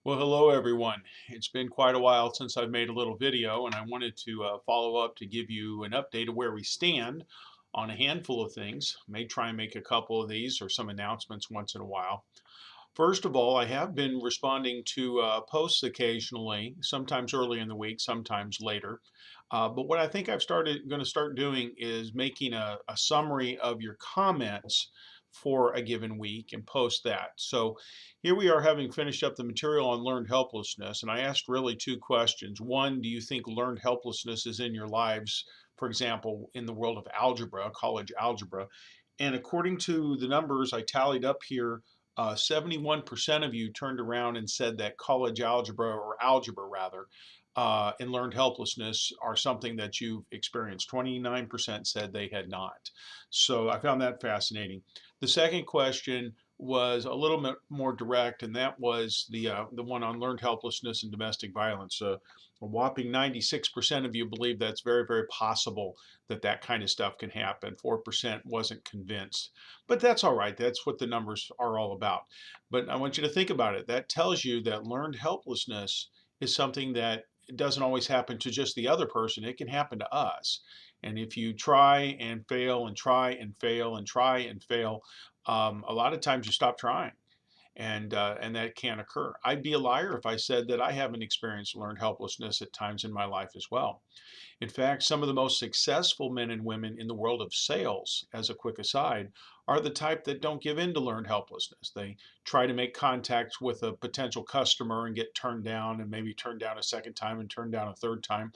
Well, hello everyone. It's been quite a while since I've made a little video, and I wanted to follow up to give you an update of where we stand on a handful of things. May try and make a couple of these or some announcements once in a while. First of all, I have been responding to posts occasionally, sometimes early in the week, sometimes later. But what I think I've started going to start doing is making a summary of your comments for a given week and post that. So here we are having finished up the material on learned helplessness, and I asked really two questions. One, do you think learned helplessness is in your lives, for example, in the world of algebra, college algebra? And according to the numbers I tallied up here, 71% of you turned around and said that college algebra, or algebra rather, and learned helplessness are something that you've experienced. 29% said they had not. So I found that fascinating. The second question was a little bit more direct, and that was the one on learned helplessness and domestic violence. A whopping 96% of you believe that's very, very possible that that kind of stuff can happen. 4% wasn't convinced. But that's all right. That's what the numbers are all about. But I want you to think about it. That tells you that learned helplessness is something that doesn't always happen to just the other person. It can happen to us. And if you try and fail and try and fail and try and fail, a lot of times you stop trying, and that can occur. I'd be a liar if I said that I haven't experienced learned helplessness at times in my life as well. In fact, some of the most successful men and women in the world of sales, as a quick aside, are the type that don't give in to learned helplessness. They try to make contact with a potential customer and get turned down, and maybe turned down a second time and turned down a third time.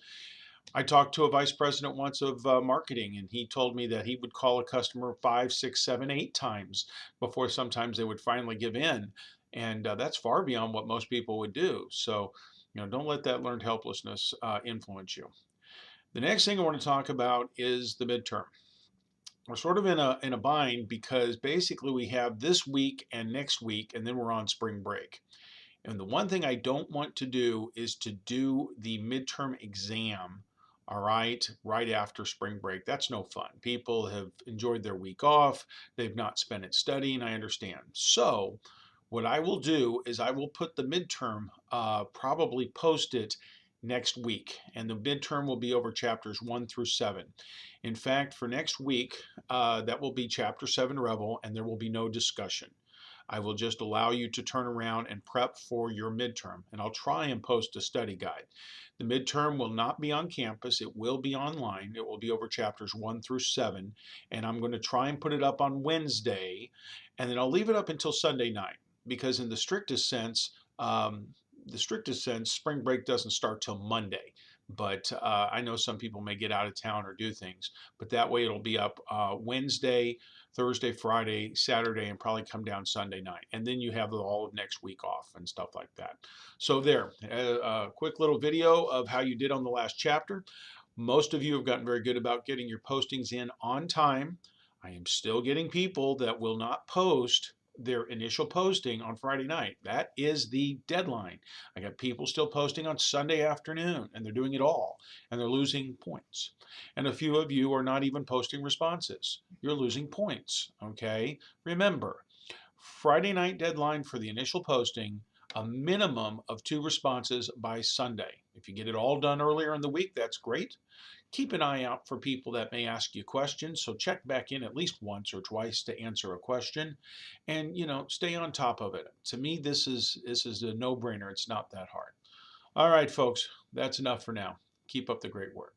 I talked to a vice president once of marketing, and he told me that he would call a customer 5, 6, 7, 8 times before sometimes they would finally give in. And that's far beyond what most people would do. So, don't let that learned helplessness influence you. The next thing I want to talk about is the midterm. We're sort of in a bind because basically we have this week and next week, and then we're on spring break. And the one thing I don't want to do is to do the midterm exam, all right after spring break. That's no fun. People have enjoyed their week off. They've not spent it studying. I understand. So what I will do is I will put the midterm, probably post it next week, and the midterm will be over chapters 1 through 7. In fact, for next week, that will be chapter 7 Rebel, and there will be no discussion. I will just allow you to turn around and prep for your midterm, and I'll try and post a study guide. The midterm will not be on campus. It will be online. It will be over chapters 1 through 7, and I'm going to try and put it up on Wednesday, and then I'll leave it up until Sunday night, because in the strictest sense, spring break doesn't start till Monday. But I know some people may get out of town or do things, but that way it'll be up Wednesday, Thursday, Friday, Saturday, and probably come down Sunday night. And then you have all of next week off and stuff like that. So there, a quick little video of how you did on the last chapter. Most of you have gotten very good about getting your postings in on time. I am still getting people that will not post their initial posting on Friday night. That is the deadline. I got people still posting on Sunday afternoon, and they're doing it all, and they're losing points. And a few of you are not even posting responses. You're losing points, okay? Remember, Friday night deadline for the initial posting, a minimum of 2 responses by Sunday. If you get it all done earlier in the week, that's great. Keep an eye out for people that may ask you questions, so check back in at least once or twice to answer a question, and stay on top of it. To me, this is a no-brainer. It's not that hard. All right, folks, that's enough for now. Keep up the great work.